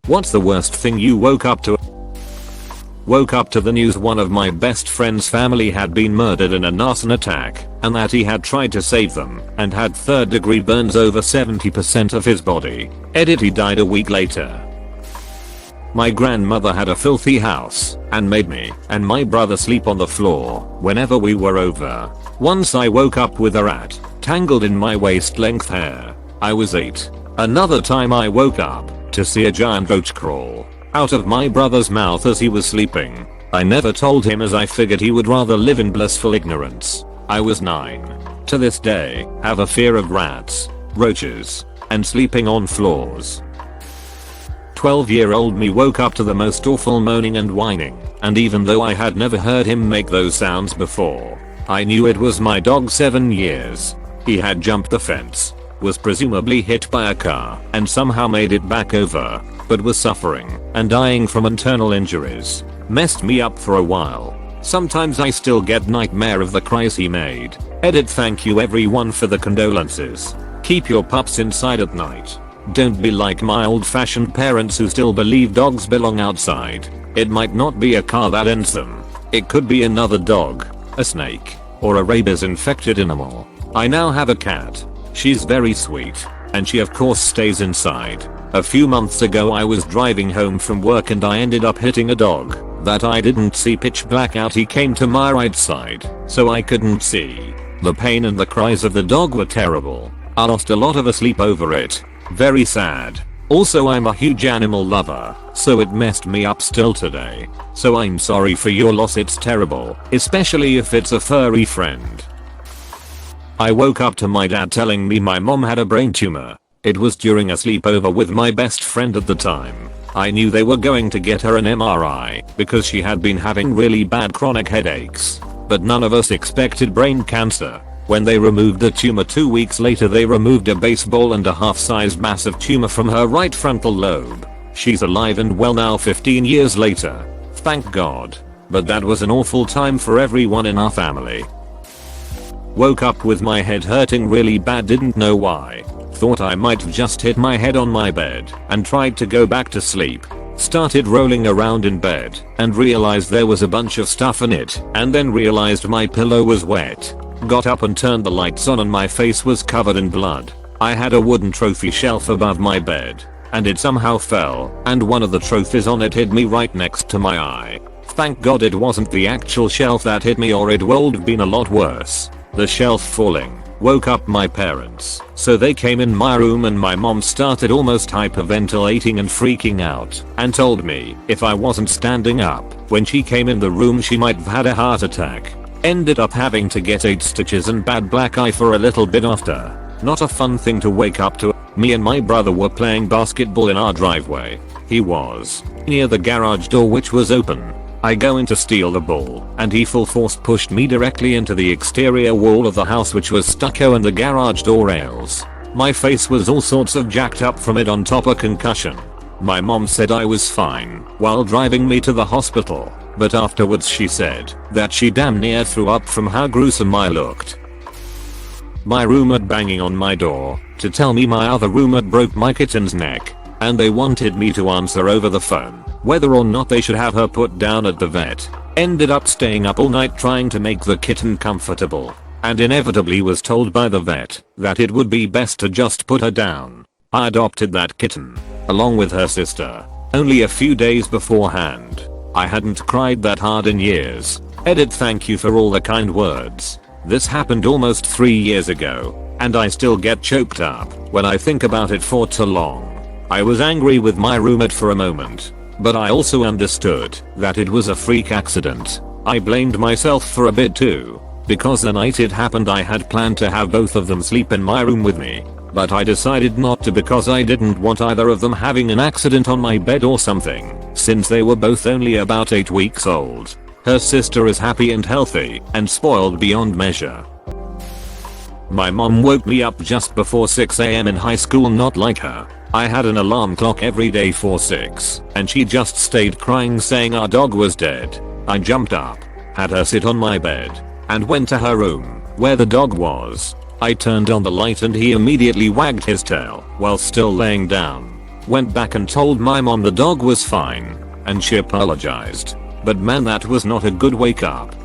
What's the worst thing you woke up to? Woke up to the news one of my best friend's family had been murdered in an arson attack, and that he had tried to save them and had third-degree burns over 70% of his body. Edit, he died a week later. My grandmother had a filthy house and made me and my brother sleep on the floor whenever we were over. Once I woke up with a rat tangled in my waist-length hair. I was 8. Another time I woke up to see a giant roach crawl out of my brother's mouth as he was sleeping. I never told him as I figured he would rather live in blissful ignorance. I was 9. To this day, have a fear of rats, roaches, and sleeping on floors. 12-year-old me woke up to the most awful moaning and whining, and even though I had never heard him make those sounds before, I knew it was my dog. 7 years. He had jumped the fence, was presumably hit by a car, and somehow made it back over, but was suffering and dying from internal injuries. Messed me up for a while. Sometimes I still get nightmare of the cries he made. Edit, thank you everyone for the condolences. Keep your pups inside at night. Don't be like my old-fashioned parents who still believe dogs belong outside. It might not be a car that ends them. It could be another dog, a snake, or a rabies-infected animal. I now have a cat. She's very sweet, and she of course stays inside. A few months ago I was driving home from work and I ended up hitting a dog that I didn't see. Pitch black out. He came to my right side, so I couldn't see. The pain and the cries of the dog were terrible. I lost a lot of sleep over it. Very sad. Also, I'm a huge animal lover, so it messed me up still today. So I'm sorry for your loss. It's terrible, especially if it's a furry friend. I woke up to my dad telling me my mom had a brain tumor. It was during a sleepover with my best friend at the time. I knew they were going to get her an MRI because she had been having really bad chronic headaches, but none of us expected brain cancer. When they removed the tumor 2 weeks later, they removed a baseball and a half-sized massive tumor from her right frontal lobe. She's alive and well now 15 years later. Thank God. But that was an awful time for everyone in our family. Woke up with my head hurting really bad, didn't know why. Thought I might have just hit my head on my bed and tried to go back to sleep. Started rolling around in bed and realized there was a bunch of stuff in it, and then realized my pillow was wet. Got up and turned the lights on and my face was covered in blood. I had a wooden trophy shelf above my bed, and it somehow fell, and one of the trophies on it hit me right next to my eye. Thank God it wasn't the actual shelf that hit me, or it would have been a lot worse. The shelf falling woke up my parents, so they came in my room and my mom started almost hyperventilating and freaking out and told me if I wasn't standing up when she came in the room she might have had a heart attack. Ended up having to get 8 stitches and bad black eye for a little bit after. Not a fun thing to wake up to. Me and my brother were playing basketball in our driveway. He was near the garage door, which was open. I go in to steal the ball, and he full force pushed me directly into the exterior wall of the house, which was stucco, and the garage door rails. My face was all sorts of jacked up from it, on top of concussion. My mom said I was fine while driving me to the hospital, but afterwards she said that she damn near threw up from how gruesome I looked. My roommate banging on my door to tell me my other roommate broke my kitten's neck, and they wanted me to answer over the phone whether or not they should have her put down at the vet. Ended up staying up all night trying to make the kitten comfortable, and inevitably was told by the vet that it would be best to just put her down. I adopted that kitten, along with her sister, only a few days beforehand. I hadn't cried that hard in years. Edit, thank you for all the kind words. This happened almost 3 years ago, and I still get choked up when I think about it for too long. I was angry with my roommate for a moment, but I also understood that it was a freak accident. I blamed myself for a bit too, because the night it happened I had planned to have both of them sleep in my room with me, but I decided not to because I didn't want either of them having an accident on my bed or something, since they were both only about 8 weeks old. Her sister is happy and healthy and spoiled beyond measure. My mom woke me up just before 6 AM in high school, not like her. I had an alarm clock every day for 6, and she just stayed crying saying our dog was dead. I jumped up, had her sit on my bed, and went to her room where the dog was. I turned on the light and he immediately wagged his tail while still laying down. Went back and told my mom the dog was fine, and she apologized. But man, that was not a good wake up.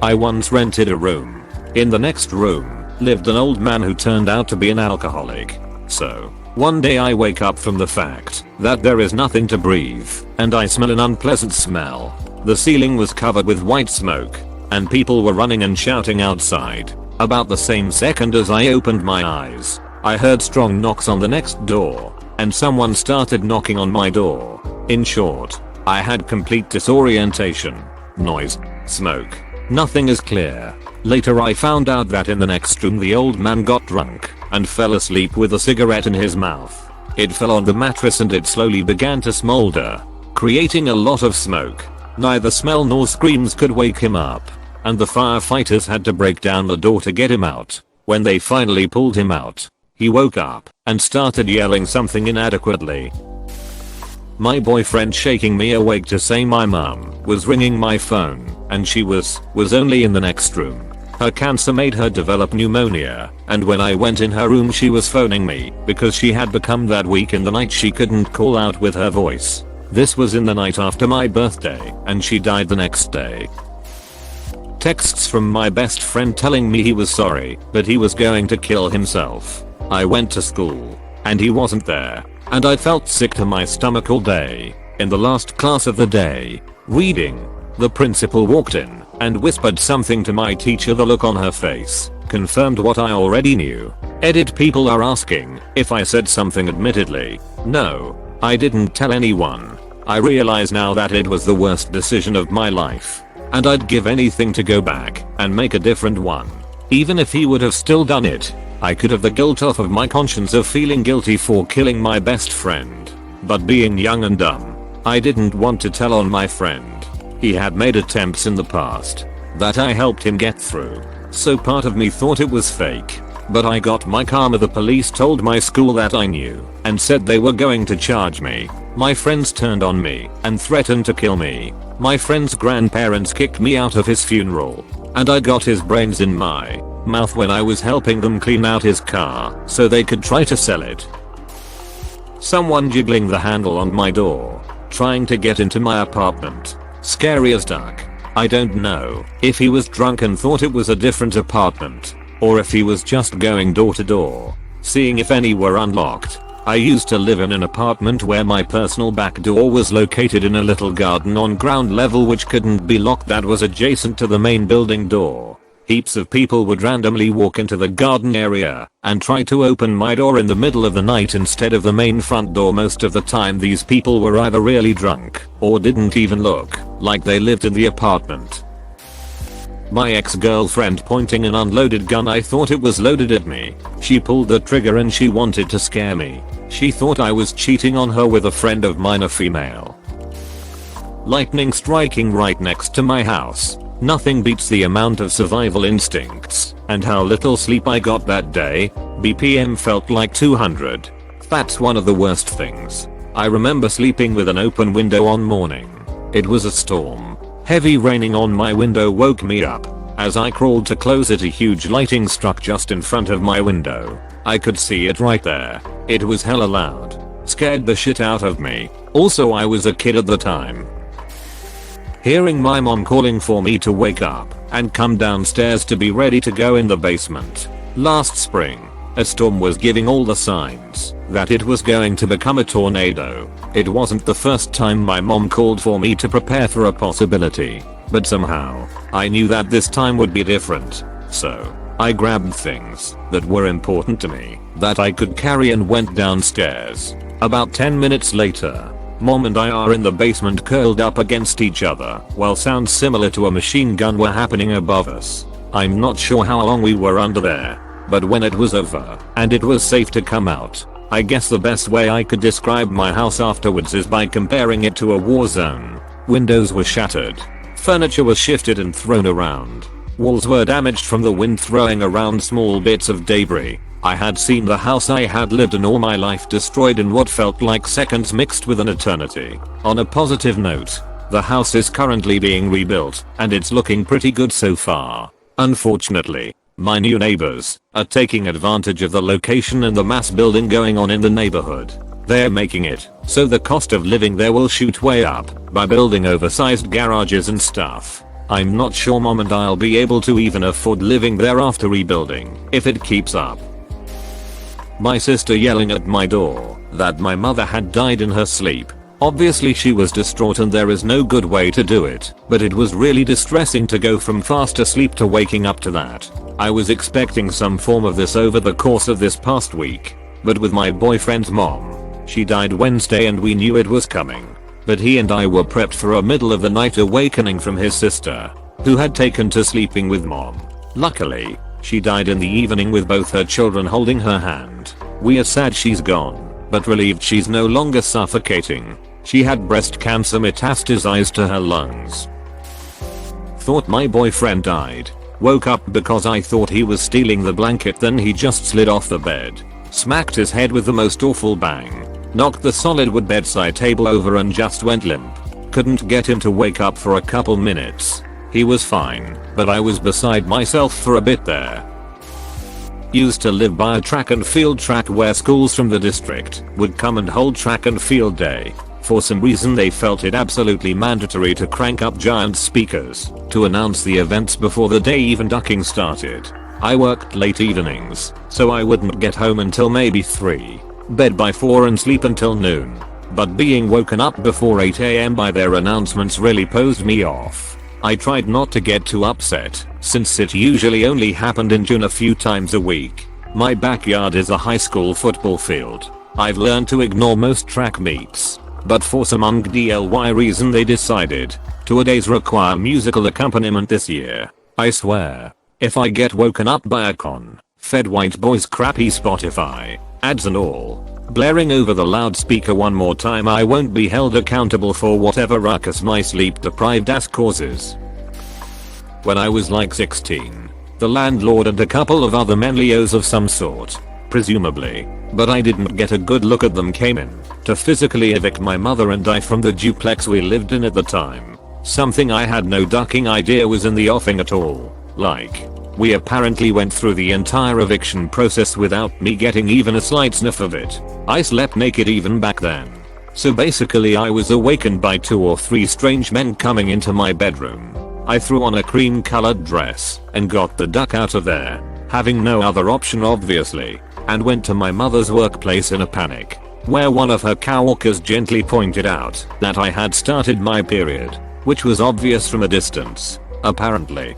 I once rented a room. In the next room lived an old man who turned out to be an alcoholic. So one day I wake up from the fact that there is nothing to breathe and I smell an unpleasant smell. The ceiling was covered with white smoke and people were running and shouting outside. About the same second as I opened my eyes, I heard strong knocks on the next door and someone started knocking on my door. In short, I had complete disorientation. Noise, smoke, nothing is clear. Later I found out that in the next room the old man got drunk and fell asleep with a cigarette in his mouth. It fell on the mattress and it slowly began to smolder, creating a lot of smoke. Neither smell nor screams could wake him up, and the firefighters had to break down the door to get him out. When they finally pulled him out, he woke up and started yelling something inadequately. My boyfriend shaking me awake to say my mom was ringing my phone and she was only in the next room. Her cancer made her develop pneumonia, and when I went in her room she was phoning me because she had become that weak in the night she couldn't call out with her voice. This was in the night after my birthday and she died the next day. Texts from my best friend telling me he was sorry, but he was going to kill himself. I went to school and he wasn't there, and I felt sick to my stomach all day. In the last class of the day, reading, the principal walked in and whispered something to my teacher. The look on her face confirmed what I already knew. Edit, people are asking if I said something. Admittedly, no, I didn't tell anyone. I realize now that it was the worst decision of my life, and I'd give anything to go back and make a different one. Even if he would have still done it, I could have the guilt off of my conscience of feeling guilty for killing my best friend. But being young and dumb, I didn't want to tell on my friend. He had made attempts in the past that I helped him get through, so part of me thought it was fake. But I got my karma. The police told my school that I knew and said they were going to charge me. My friends turned on me and threatened to kill me. My friend's grandparents kicked me out of his funeral, and I got his brains in my mouth when I was helping them clean out his car so they could try to sell it. Someone jiggling the handle on my door, trying to get into my apartment. Scary as duck. I don't know if he was drunk and thought it was a different apartment, or if he was just going door to door, seeing if any were unlocked. I used to live in an apartment where my personal back door was located in a little garden on ground level which couldn't be locked, that was adjacent to the main building door. Heaps of people would randomly walk into the garden area and try to open my door in the middle of the night instead of the main front door. Most of the time these people were either really drunk or didn't even look like they lived in the apartment. My ex-girlfriend pointing an unloaded gun, I thought it was loaded at me. She pulled the trigger and she wanted to scare me. She thought I was cheating on her with a friend of mine, a female. Lightning striking right next to my house. Nothing beats the amount of survival instincts and how little sleep I got that day. BPM felt like 200. That's one of the worst things. I remember sleeping with an open window one morning. It was a storm. Heavy raining on my window woke me up. As I crawled to close it, a huge lightning struck just in front of my window. I could see it right there. It was hella loud. Scared the shit out of me. Also, I was a kid at the time. Hearing my mom calling for me to wake up and come downstairs to be ready to go in the basement. Last spring, a storm was giving all the signs that it was going to become a tornado. It wasn't the first time my mom called for me to prepare for a possibility, but somehow I knew that this time would be different. So I grabbed things that were important to me that I could carry and went downstairs. About 10 minutes later, Mom and I are in the basement curled up against each other while sounds similar to a machine gun were happening above us. I'm not sure how long we were under there, but when it was over and it was safe to come out, I guess the best way I could describe my house afterwards is by comparing it to a war zone. Windows were shattered, furniture was shifted and thrown around, walls were damaged from the wind throwing around small bits of debris. I had seen the house I had lived in all my life destroyed in what felt like seconds mixed with an eternity. On a positive note, the house is currently being rebuilt and it's looking pretty good so far. Unfortunately, my new neighbors are taking advantage of the location and the mass building going on in the neighborhood. They're making it so the cost of living there will shoot way up by building oversized garages and stuff. I'm not sure mom and I'll be able to even afford living there after rebuilding if it keeps up. My sister yelling at my door that my mother had died in her sleep. Obviously she was distraught and there is no good way to do it, but it was really distressing to go from fast asleep to waking up to that. I was expecting some form of this over the course of this past week, but with my boyfriend's mom, she died Wednesday and we knew it was coming. But he and I were prepped for a middle of the night awakening from his sister, who had taken to sleeping with mom. Luckily, she died in the evening with both her children holding her hand. We are sad she's gone, but relieved she's no longer suffocating. She had breast cancer metastasized to her lungs. Thought my boyfriend died. Woke up because I thought he was stealing the blanket, then he just slid off the bed. Smacked his head with the most awful bang. Knocked the solid wood bedside table over and just went limp. Couldn't get him to wake up for a couple minutes. He was fine, but I was beside myself for a bit there. Used to live by a track and field track where schools from the district would come and hold track and field day. For some reason they felt it absolutely mandatory to crank up giant speakers to announce the events before the day even ducking started. I worked late evenings, so I wouldn't get home until maybe 3. Bed by 4 and sleep until noon. But being woken up before 8 AM by their announcements really posed me off. I tried not to get too upset, since it usually only happened in June a few times a week. My backyard is a high school football field. I've learned to ignore most track meets, but for some undly reason they decided 2 days require musical accompaniment this year. I swear, if I get woken up by a fed white boy's crappy Spotify ads and all blaring over the loudspeaker one more time, I won't be held accountable for whatever ruckus my sleep deprived ass causes. When I was like 16, the landlord and a couple of other menlios of some sort, presumably, but I didn't get a good look at them, came in to physically evict my mother and I from the duplex we lived in at the time. Something I had no ducking idea was in the offing at all. Like, we apparently went through the entire eviction process without me getting even a slight sniff of it. I slept naked even back then. So basically I was awakened by 2 or 3 strange men coming into my bedroom. I threw on a cream colored dress and got the duck out of there, having no other option obviously, and went to my mother's workplace in a panic, where one of her coworkers gently pointed out that I had started my period, which was obvious from a distance, apparently.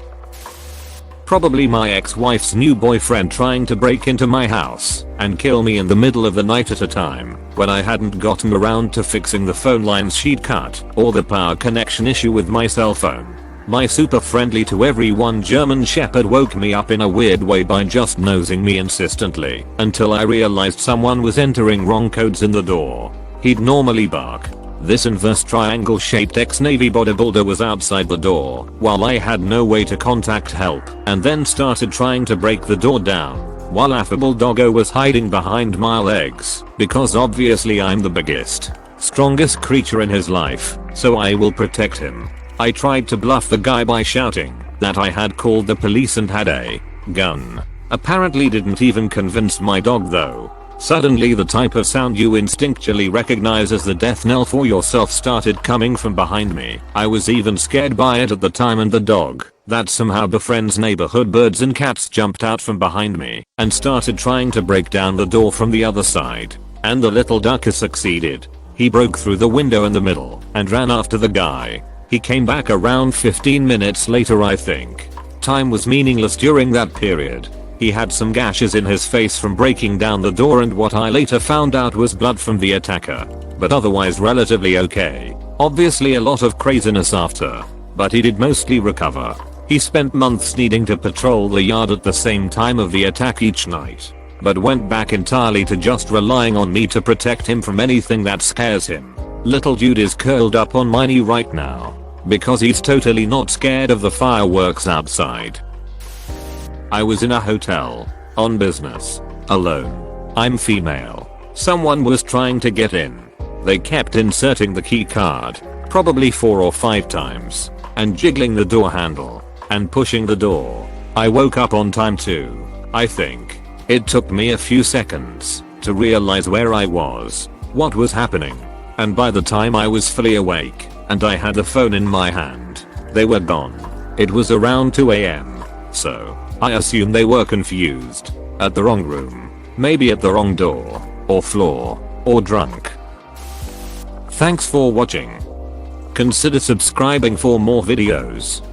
Probably my ex-wife's new boyfriend trying to break into my house and kill me in the middle of the night at a time when I hadn't gotten around to fixing the phone lines she'd cut or the power connection issue with my cell phone. My super friendly to everyone German Shepherd woke me up in a weird way by just nosing me insistently until I realized someone was entering wrong codes in the door. He'd normally bark. This inverse triangle shaped ex-Navy bodybuilder was outside the door while I had no way to contact help and then started trying to break the door down while affable doggo was hiding behind my legs because obviously I'm the biggest, strongest creature in his life, so I will protect him. I tried to bluff the guy by shouting that I had called the police and had a gun. Apparently didn't even convince my dog though. Suddenly the type of sound you instinctually recognize as the death knell for yourself started coming from behind me. I was even scared by it at the time, and the dog that somehow befriends neighborhood birds and cats jumped out from behind me and started trying to break down the door from the other side. And the little ducker succeeded. He broke through the window in the middle and ran after the guy. He came back around 15 minutes later I think. Time was meaningless during that period. He had some gashes in his face from breaking down the door and what I later found out was blood from the attacker, but otherwise relatively okay. Obviously a lot of craziness after, but he did mostly recover. He spent months needing to patrol the yard at the same time of the attack each night, but went back entirely to just relying on me to protect him from anything that scares him. Little dude is curled up on my knee right now, because he's totally not scared of the fireworks outside. I was in a hotel, on business, alone. I'm female. Someone was trying to get in. They kept inserting the key card, probably 4 or 5 times, and jiggling the door handle, and pushing the door. I woke up on time too, I think. It took me a few seconds to realize where I was. what was happening. And by the time I was fully awake and I had the phone in my hand, they were gone. It was around 2 AM, so I assume they were confused. At the wrong room, maybe at the wrong door, or floor, or drunk. Thanks for watching. Consider subscribing for more videos.